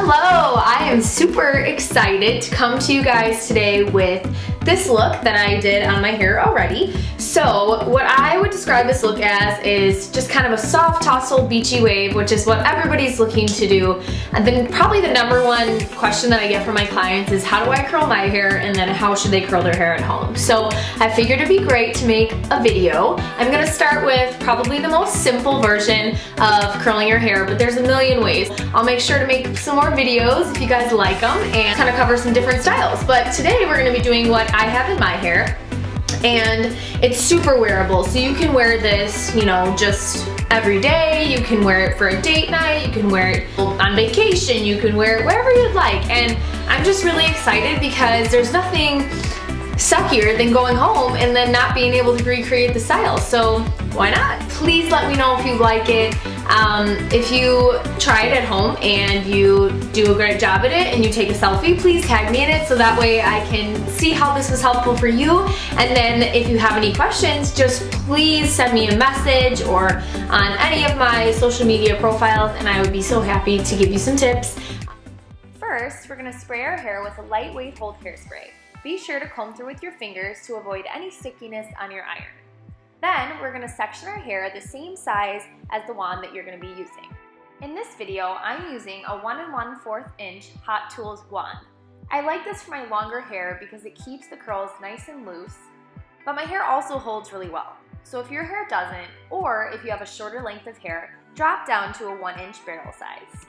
Hello! I am super excited to come to you guys today with this look that I did on my hair already. So what I would describe this look as is just kind of a soft tousled beachy wave, which is what everybody's looking to do. And then probably the number one question that I get from my clients is how do I curl my hair, and then how should they curl their hair at home? So I figured it'd be great to make a video. I'm gonna start with probably the most simple version of curling your hair, but there's a million ways. I'll make sure to make some more videos if you guys like them and kind of cover some different styles. But today we're gonna be doing what I have in my hair. And it's super wearable, so you can wear this, you know, just every day. You can wear it for a date night, you can wear it on vacation, you can wear it wherever you'd like. And I'm just really excited because there's nothing suckier than going home and then not being able to recreate the style. So why not? Please let me know if you like it. If you try it at home and you do a great job at it and you take a selfie, please tag me in it so that way I can see how this was helpful for you. And then if you have any questions, just please send me a message or on any of my social media profiles, and I would be so happy to give you some tips. First, we're gonna spray our hair with a lightweight hold hairspray. Be sure to comb through with your fingers to avoid any stickiness on your iron. Then we're going to section our hair the same size as the wand that you're going to be using. In this video, I'm using a 1 1/4 inch Hot Tools wand. I like this for my longer hair because it keeps the curls nice and loose, but my hair also holds really well. So if your hair doesn't, or if you have a shorter length of hair, drop down to a 1 inch barrel size.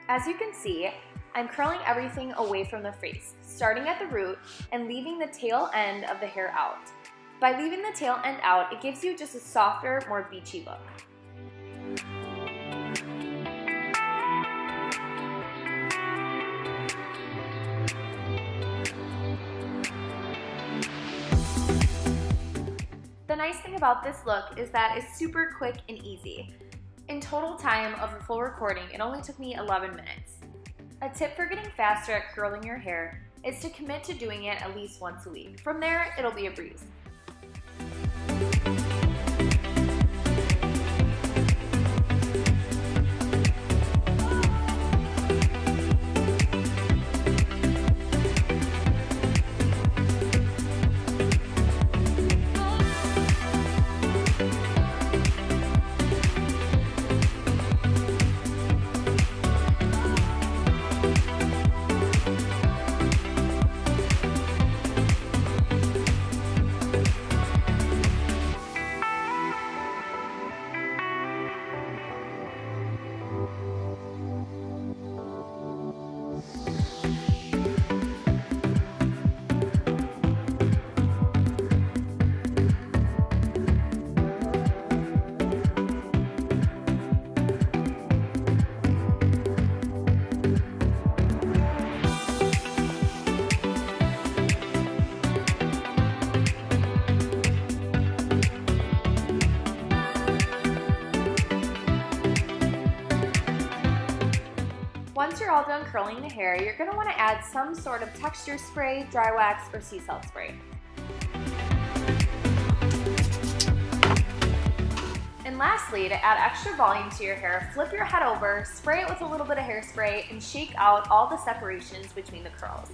As you can see, I'm curling everything away from the face, starting at the root and leaving the tail end of the hair out. By leaving the tail end out, it gives you just a softer, more beachy look. The nice thing about this look is that it's super quick and easy. In total time of the full recording, it only took me 11 minutes. A tip for getting faster at curling your hair is to commit to doing it at least once a week. From there, it'll be a breeze. Once you're all done curling the hair, you're going to want to add some sort of texture spray, dry wax, or sea salt spray. And lastly, to add extra volume to your hair, flip your head over, spray it with a little bit of hairspray, and shake out all the separations between the curls.